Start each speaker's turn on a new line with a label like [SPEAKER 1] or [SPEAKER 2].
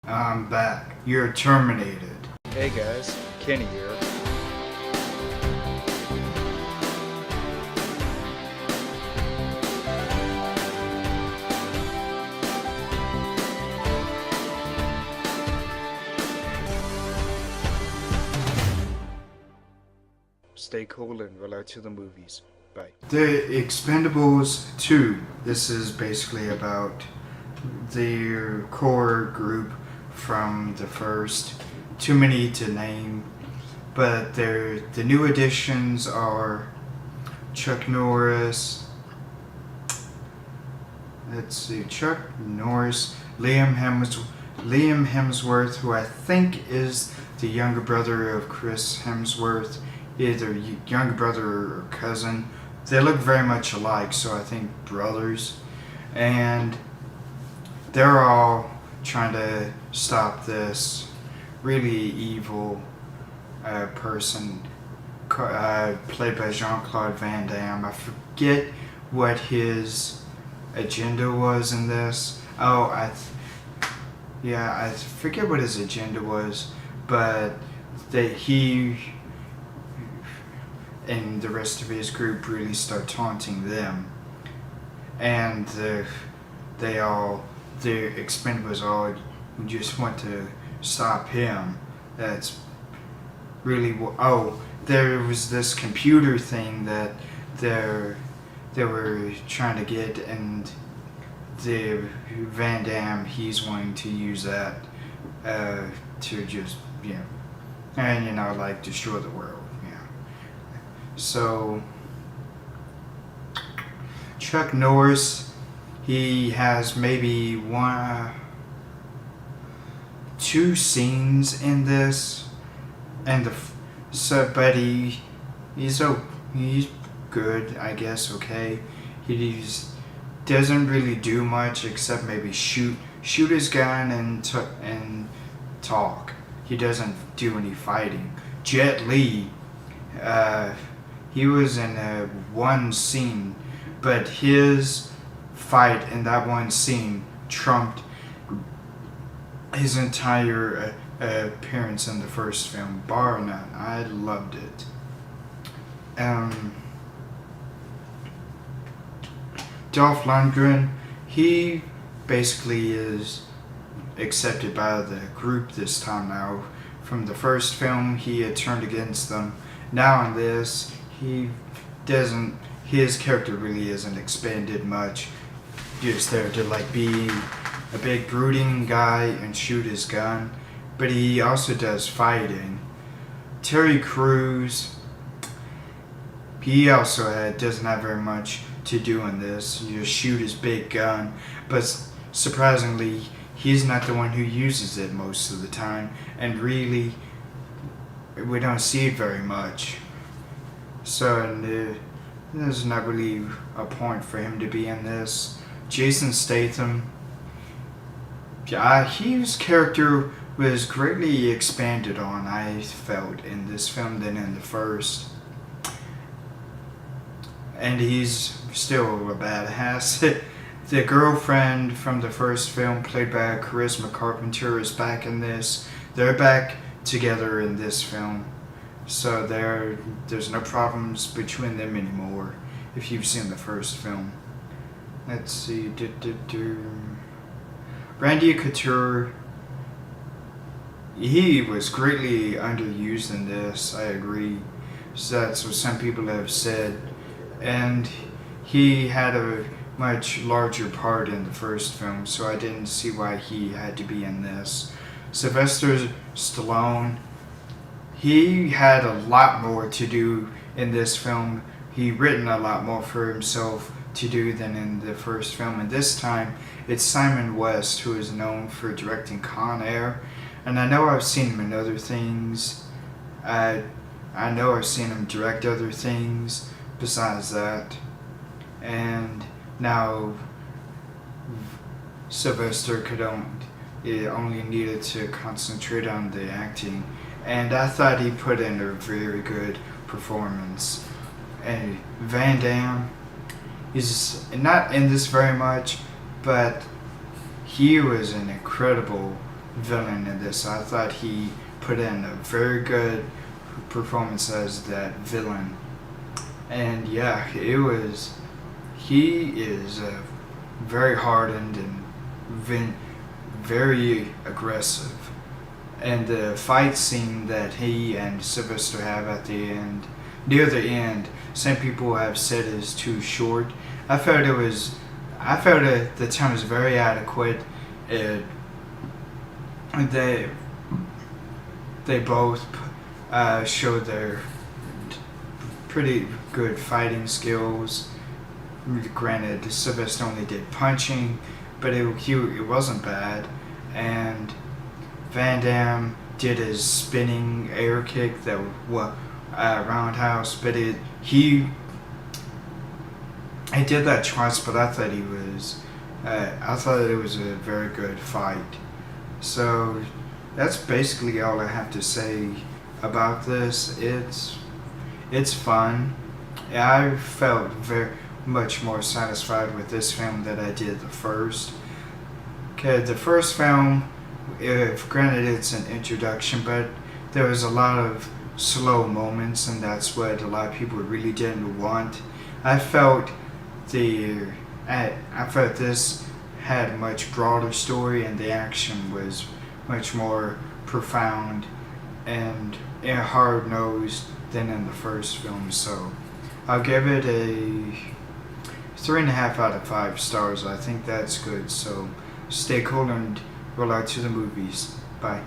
[SPEAKER 1] I'm back. You're terminated.
[SPEAKER 2] Hey guys, Kenny here. Stay cool and roll out to the movies. Bye.
[SPEAKER 1] The Expendables 2. This is basically about the core group from the first. Too many to name, but the new additions are Chuck Norris. Let's see, Chuck Norris, Liam Hemsworth, who I think is the younger brother of Chris Hemsworth, either younger brother or cousin. They look very much alike, so I think brothers, and they're all trying to stop this really evil person played by Jean-Claude Van Damme. I forget what his agenda was in this. I forget what his agenda was, but he and the rest of his group really start taunting them, and the Expendables all just want to stop him. That's really there was this computer thing that they were trying to get, and the Van Damme, he's wanting to use that to just like destroy the world. So Chuck Norris, he has maybe two scenes in this, and but he's good, I guess. Okay, he doesn't really do much except maybe shoot his gun and talk. He doesn't do any fighting. Jet Li, he was in one scene, but his fight in that one scene trumped his entire appearance in the first film, bar none. I loved it. Dolph Lundgren, he basically is accepted by the group this time now. From the first film, he had turned against them. Now in this, his character really isn't expanded much. Just there to be a big brooding guy and shoot his gun, but he also does fighting. Terry Crews, he also doesn't have very much to do in this. You just shoot his big gun, but surprisingly, he's not the one who uses it most of the time, and really, we don't see it very much. So there's not really a point for him to be in this. Jason Statham, his character was greatly expanded on, I felt, in this film than in the first. And he's still a badass. The girlfriend from the first film, played by Charisma Carpenter, is back in this. They're back together in this film. So there's no problems between them anymore, if you've seen the first film. Let's see. Randy Couture, he was greatly underused in this, I agree. So that's what some people have said. And he had a much larger part in the first film, so I didn't see why he had to be in this. Sylvester Stallone, he had a lot more to do in this film. He written a lot more for himself to do than in the first film, and this time it's Simon West, who is known for directing Con Air, and I know I've seen him in other things. I know I've seen him direct other things besides that, and now Sylvester only needed to concentrate on the acting, and I thought he put in a very good performance. And Van Damme, he's not in this very much, but he was an incredible villain in this. I thought he put in a very good performance as that villain. And yeah, he is very hardened and very aggressive. And the fight scene that he and Sylvester have at the end, near the end, some people have said is too short. I felt that the time was very adequate. It, they both showed their pretty good fighting skills. Granted, Sylvester only did punching, but it wasn't bad. And Van Damme did his spinning air kick that roundhouse, but he did that twice. But I thought it was a very good fight. So that's basically all I have to say about this. It's fun. I felt very much more satisfied with this film than I did the first. Okay, the first film, if granted it's an introduction, but there was a lot of slow moments, and that's what a lot of people really didn't want. I felt this had a much broader story, and the action was much more profound and hard-nosed than in the first film. So I'll give it a 3.5 out of 5 stars. I think that's good. So stay cool and roll out to the movies. Bye.